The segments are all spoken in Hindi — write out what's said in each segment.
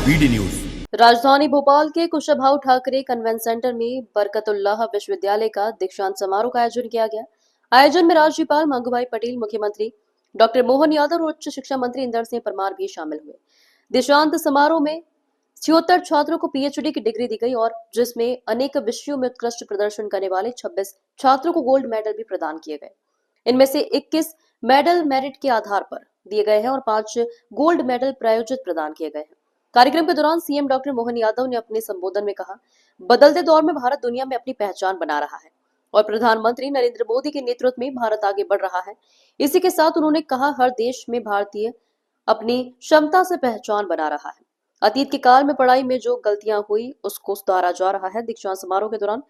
BD news. राजधानी भोपाल के कुशाभाऊ ठाकरे कन्वेंट सेंटर में बरकतुल्लाह विश्वविद्यालय का दीक्षांत समारोह का आयोजन किया गया। आयोजन में राज्यपाल मंगूभाई पटेल, मुख्यमंत्री डॉक्टर मोहन यादव और उच्च शिक्षा मंत्री इंदर सिंह परमार भी शामिल हुए। दीक्षांत समारोह में 76 छात्रों को पीएचडी की डिग्री दी गई और जिसमें अनेक विषयों में उत्कृष्ट प्रदर्शन करने वाले 26 छात्रों को गोल्ड मेडल भी प्रदान किए गए। इनमें से 21 मेडल मेरिट के आधार पर दिए गए हैं और 5 गोल्ड मेडल प्रायोजित प्रदान किए गए हैं। कार्यक्रम के दौरान सीएम डॉक्टर मोहन यादव ने अपने संबोधन में कहा, बदलते दौर में भारत दुनिया में अपनी पहचान बना रहा है और प्रधानमंत्री नरेंद्र मोदी के नेतृत्व में भारत आगे बढ़ रहा है। इसी के साथ उन्होंने कहा, हर देश में भारतीय अपनी क्षमता से पहचान बना रहा है। अतीत के काल में पढ़ाई में जो गलतियां हुई उसको सुधारा जा रहा है। दीक्षांत समारोह के दौरान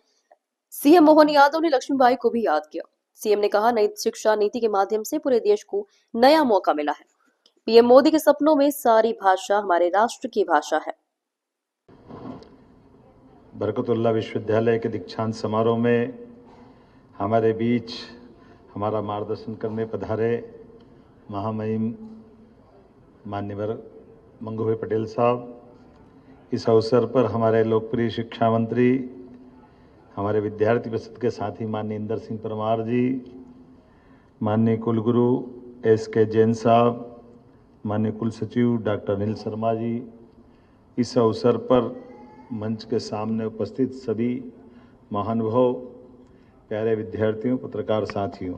सीएम मोहन यादव ने लक्ष्मीबाई को भी याद किया। सीएम ने कहा, नई शिक्षा नीति के माध्यम से पूरे देश को नया मौका मिला है। पीएम मोदी के सपनों में सारी भाषा हमारे राष्ट्र की भाषा है। बरकतुल्लाह विश्वविद्यालय के दीक्षांत समारोह में हमारे बीच हमारा मार्गदर्शन करने पधारे महामहिम माननीय मंगूभाई पटेल साहब, इस अवसर पर हमारे लोकप्रिय शिक्षा मंत्री, हमारे विद्यार्थी परिषद के साथी माननीय इंदर सिंह परमार जी, माननीय कुलगुरु एस.के. जैन साहब, माननीय कुल सचिव डॉक्टर अनिल शर्मा जी, इस अवसर पर मंच के सामने उपस्थित सभी महानुभाव, प्यारे विद्यार्थियों, पत्रकार साथियों,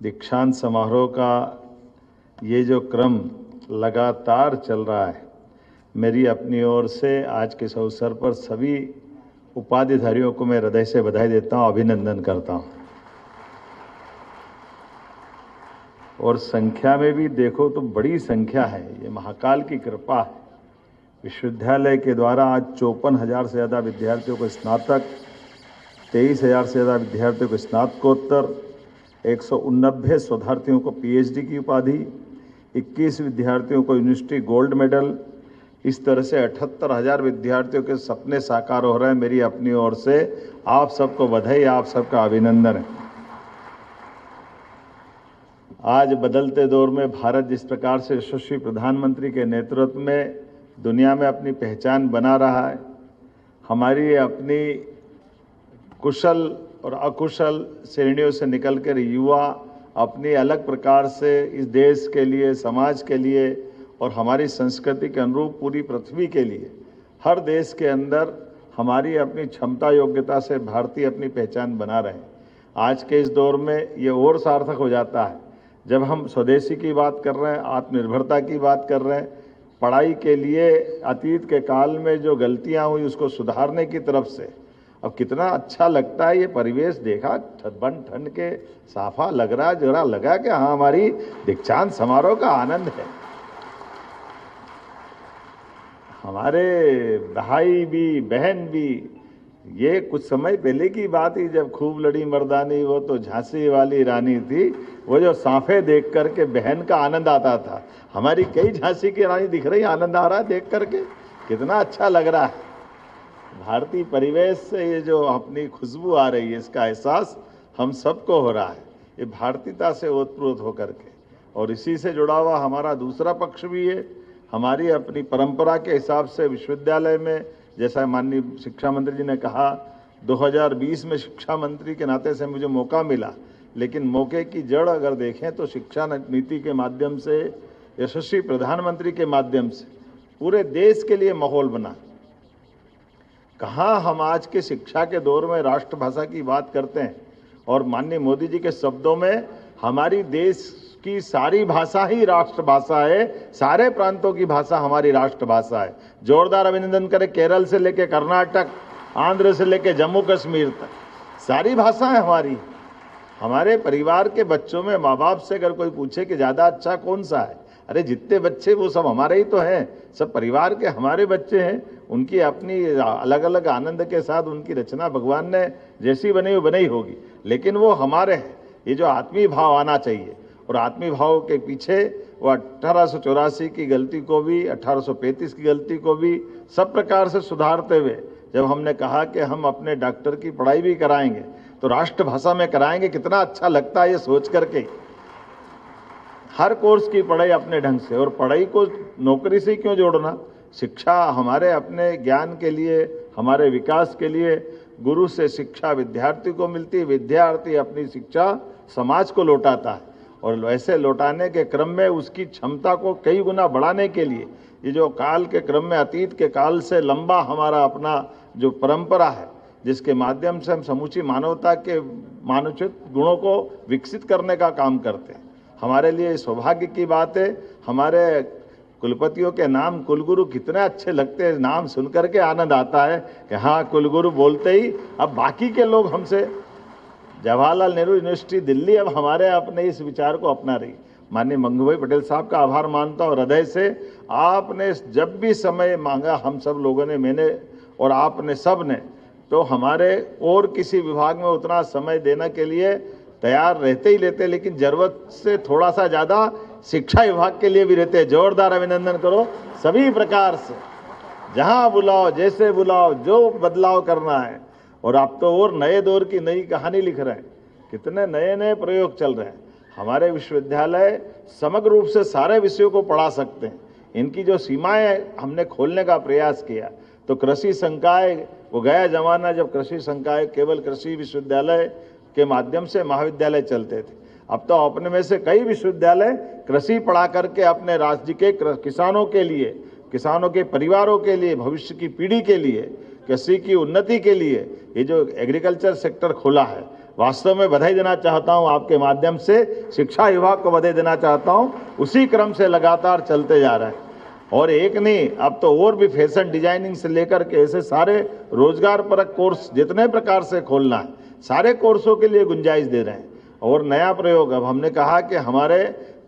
दीक्षांत समारोह का ये जो क्रम लगातार चल रहा है, मेरी अपनी ओर से आज के इस अवसर पर सभी उपाधिधारियों को मैं हृदय से बधाई देता हूँ, अभिनंदन करता हूँ। और संख्या में भी देखो तो बड़ी संख्या है, ये महाकाल की कृपा है। विश्वविद्यालय के द्वारा आज 54,000 से ज़्यादा विद्यार्थियों को स्नातक, 23,000 से ज़्यादा विद्यार्थियों को स्नातकोत्तर, 189 शोधार्थियों को पीएचडी की उपाधि, 21 विद्यार्थियों को यूनिवर्सिटी गोल्ड मेडल, इस तरह से 78,000 विद्यार्थियों के सपने साकार हो रहे हैं। मेरी अपनी ओर से आप सबको बधाई, आप सबका अभिनंदन है। आज बदलते दौर में भारत जिस प्रकार से यशस्वी प्रधानमंत्री के नेतृत्व में दुनिया में अपनी पहचान बना रहा है, हमारी अपनी कुशल और अकुशल श्रेणियों से निकलकर युवा अपनी अलग प्रकार से इस देश के लिए, समाज के लिए और हमारी संस्कृति के अनुरूप पूरी पृथ्वी के लिए हर देश के अंदर हमारी अपनी क्षमता योग्यता से भारतीय अपनी पहचान बना रहे हैं। आज के इस दौर में ये और सार्थक हो जाता है जब हम स्वदेशी की बात कर रहे हैं, आत्मनिर्भरता की बात कर रहे हैं, पढ़ाई के लिए अतीत के काल में जो गलतियां हुई उसको सुधारने की तरफ से। अब कितना अच्छा लगता है ये परिवेश देखा, बन ठंड के साफा लग रहा, जरा लगा कि हाँ हमारी दीक्षांत समारोह का आनंद है। हमारे भाई भी, बहन भी, ये कुछ समय पहले की बात ही जब खूब लड़ी मर्दानी, वो तो झांसी वाली रानी थी, वो जो सांफे देख करके बहन का आनंद आता था। हमारी कई झांसी की रानी दिख रही, आनंद आ रहा है देख करके, कितना अच्छा लग रहा है। भारतीय परिवेश से ये जो अपनी खुशबू आ रही है, इसका एहसास हम सबको हो रहा है, ये भारतीयता से ओतप्रोत होकर के। और इसी से जुड़ा हुआ हमारा दूसरा पक्ष भी है, हमारी अपनी परंपरा के हिसाब से विश्वविद्यालय में, जैसा माननीय शिक्षा मंत्री जी ने कहा, 2020 में शिक्षा मंत्री के नाते से मुझे मौका मिला, लेकिन मौके की जड़ अगर देखें तो शिक्षा नीति के माध्यम से, यशस्वी प्रधानमंत्री के माध्यम से पूरे देश के लिए माहौल बना। कहाँ हम आज के शिक्षा के दौर में राष्ट्रभाषा की बात करते हैं और माननीय मोदी जी के शब्दों में हमारी देश की सारी भाषा ही राष्ट्रभाषा है, सारे प्रांतों की भाषा हमारी राष्ट्रभाषा है। जोरदार अभिनंदन करें केरल से लेकर कर्नाटक, आंध्र से लेकर जम्मू कश्मीर तक, सारी भाषाएं हमारी। हमारे परिवार के बच्चों में माँ बाप से अगर कोई पूछे कि ज़्यादा अच्छा कौन सा है, अरे जितने बच्चे वो सब हमारे ही तो हैं, सब परिवार के हमारे बच्चे हैं। उनकी अपनी अलग अलग आनंद के साथ उनकी रचना भगवान ने जैसी बनाई वो बनाई होगी, लेकिन वो हमारे हैं। ये जो आत्मीय भाव आना चाहिए, और आत्मीय भाव के पीछे वो 1884 की गलती को भी, 1835 की गलती को भी सब प्रकार से सुधारते हुए जब हमने कहा कि हम अपने डॉक्टर की पढ़ाई भी कराएंगे तो राष्ट्रभाषा में कराएंगे, कितना अच्छा लगता है ये सोच करके। हर कोर्स की पढ़ाई अपने ढंग से, और पढ़ाई को नौकरी से क्यों जोड़ना, शिक्षा हमारे अपने ज्ञान के लिए, हमारे विकास के लिए। गुरु से शिक्षा विद्यार्थी को मिलती, विद्यार्थी अपनी शिक्षा समाज को लौटाता है, और वैसे लौटाने के क्रम में उसकी क्षमता को कई गुना बढ़ाने के लिए ये जो काल के क्रम में, अतीत के काल से लंबा हमारा अपना जो परंपरा है, जिसके माध्यम से हम समूची मानवता के मानवोचित गुणों को विकसित करने का काम करते हैं। हमारे लिए सौभाग्य की बात है, हमारे कुलपतियों के नाम कुलगुरु कितने अच्छे लगते हैं, नाम सुनकर के आनंद आता है कि हाँ, कुलगुरु बोलते ही अब बाकी के लोग हमसे, जवाहरलाल नेहरू यूनिवर्सिटी दिल्ली अब हमारे अपने इस विचार को अपना रही। माननीय मंगूभाई पटेल साहब का आभार मानता हूँ हृदय से। आपने जब भी समय मांगा, हम सब लोगों ने, मैंने और आपने सब ने, तो हमारे और किसी विभाग में उतना समय देने के लिए तैयार रहते ही लेते, लेकिन जरूरत से थोड़ा सा ज़्यादा शिक्षा विभाग के लिए भी रहते हैं। जोरदार अभिनंदन करो सभी प्रकार से, जहाँ बुलाओ, जैसे बुलाओ, जो बदलाव करना है। और आप तो और नए दौर की नई कहानी लिख रहे हैं, कितने नए नए प्रयोग चल रहे हैं। हमारे विश्वविद्यालय समग्र रूप से सारे विषयों को पढ़ा सकते हैं। इनकी जो सीमाएं हमने खोलने का प्रयास किया, तो कृषि संकाय, वो गया जमाना जब कृषि संकाय केवल कृषि विश्वविद्यालय के माध्यम से महाविद्यालय चलते थे। अब तो अपने में से कई विश्वविद्यालय कृषि पढ़ा करके अपने राज्य के किसानों के लिए, किसानों के परिवारों के लिए, भविष्य की पीढ़ी के लिए, कृषि की उन्नति के लिए ये जो एग्रीकल्चर सेक्टर खोला है, वास्तव में बधाई देना चाहता हूं। आपके माध्यम से शिक्षा विभाग को बधाई देना चाहता हूं। उसी क्रम से लगातार चलते जा रहे हैं। और एक नहीं, अब तो और भी फैशन डिजाइनिंग से लेकर के ऐसे सारे रोजगार परक कोर्स जितने प्रकार से खोलना है, सारे कोर्सों के लिए गुंजाइश दे रहे हैं। और नया प्रयोग, अब हमने कहा कि हमारे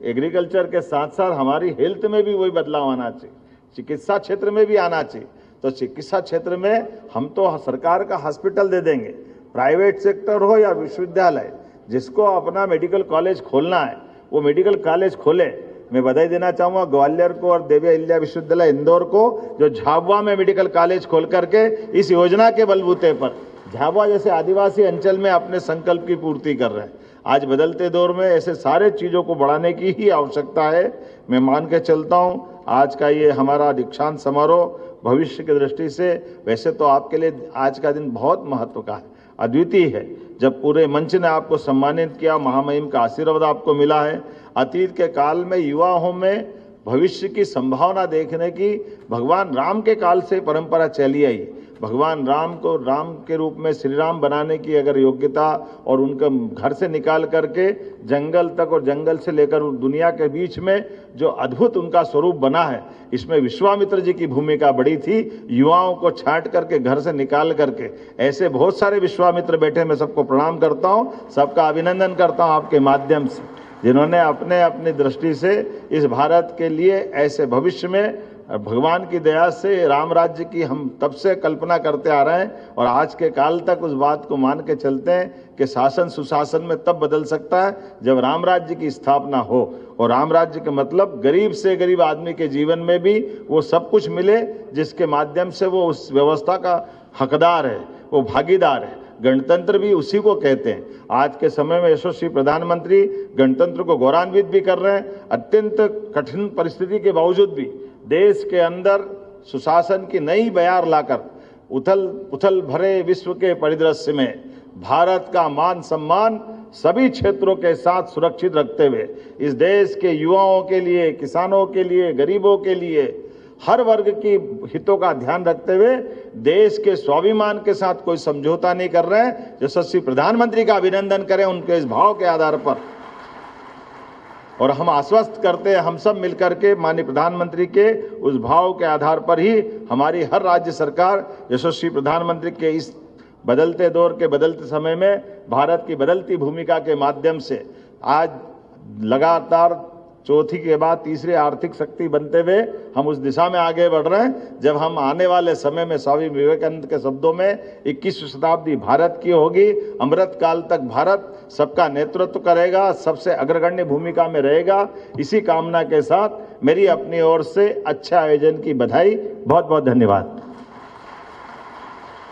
एग्रीकल्चर के साथ साथ हमारी हेल्थ में भी वही बदलाव आना चाहिए, चिकित्सा क्षेत्र में भी आना चाहिए। तो चिकित्सा क्षेत्र में हम तो सरकार का हॉस्पिटल दे देंगे, प्राइवेट सेक्टर हो या विश्वविद्यालय, जिसको अपना मेडिकल कॉलेज खोलना है वो मेडिकल कॉलेज खोले। मैं बधाई देना चाहूँगा ग्वालियर को और देवी अहिल्या विश्वविद्यालय इंदौर को, जो झाबुआ में मेडिकल कॉलेज खोल करके इस योजना के बलबूते पर झाबुआ जैसे आदिवासी अंचल में अपने संकल्प की पूर्ति कर रहे हैं। आज बदलते दौर में ऐसे सारे चीज़ों को बढ़ाने की ही आवश्यकता है। मैं मान के चलता हूँ आज का ये हमारा दीक्षांत समारोह भविष्य की दृष्टि से, वैसे तो आपके लिए आज का दिन बहुत महत्व का है, अद्वितीय है। जब पूरे मंच ने आपको सम्मानित किया, महामहिम का आशीर्वाद आपको मिला है। अतीत के काल में युवाओं में भविष्य की संभावना देखने की भगवान राम के काल से परंपरा चली आई। भगवान राम को राम के रूप में श्री राम बनाने की अगर योग्यता, और उनके घर से निकाल करके जंगल तक और जंगल से लेकर दुनिया के बीच में जो अद्भुत उनका स्वरूप बना है, इसमें विश्वामित्र जी की भूमिका बड़ी थी। युवाओं को छांट करके घर से निकाल करके, ऐसे बहुत सारे विश्वामित्र बैठे, मैं सबको प्रणाम करता हूँ, सबका अभिनंदन करता हूँ आपके माध्यम से, जिन्होंने अपने अपनी दृष्टि से इस भारत के लिए ऐसे भविष्य में भगवान की दया से राम राज्य की हम तब से कल्पना करते आ रहे हैं, और आज के काल तक उस बात को मान के चलते हैं कि शासन सुशासन में तब बदल सकता है जब राम राज्य की स्थापना हो। और राम राज्य का मतलब गरीब से गरीब आदमी के जीवन में भी वो सब कुछ मिले जिसके माध्यम से वो उस व्यवस्था का हकदार है, वो भागीदार है। गणतंत्र भी उसी को कहते हैं। आज के समय में यशस्वी प्रधानमंत्री गणतंत्र को गौरवान्वित भी कर रहे हैं। अत्यंत कठिन परिस्थिति के बावजूद भी देश के अंदर सुशासन की नई बयार लाकर उथल भरे विश्व के परिदृश्य में भारत का मान सम्मान सभी क्षेत्रों के साथ सुरक्षित रखते हुए इस देश के युवाओं के लिए, किसानों के लिए, गरीबों के लिए, हर वर्ग की हितों का ध्यान रखते हुए देश के स्वाभिमान के साथ कोई समझौता नहीं कर रहे हैं। यशस्वी प्रधानमंत्री का अभिनंदन करें उनके इस भाव के आधार पर। और हम आश्वस्त करते हैं, हम सब मिलकर के माननीय प्रधानमंत्री के उस भाव के आधार पर ही हमारी हर राज्य सरकार यशस्वी प्रधानमंत्री के इस बदलते दौर के बदलते समय में भारत की बदलती भूमिका के माध्यम से आज लगातार चौथी के बाद तीसरी आर्थिक शक्ति बनते हुए हम उस दिशा में आगे बढ़ रहे हैं, जब हम आने वाले समय में स्वामी विवेकानंद के शब्दों में 21वीं शताब्दी भारत की होगी। अमृत काल तक भारत सबका नेतृत्व करेगा, सबसे अग्रगण्य भूमिका में रहेगा। इसी कामना के साथ मेरी अपनी ओर से अच्छे आयोजन की बधाई। बहुत बहुत धन्यवाद।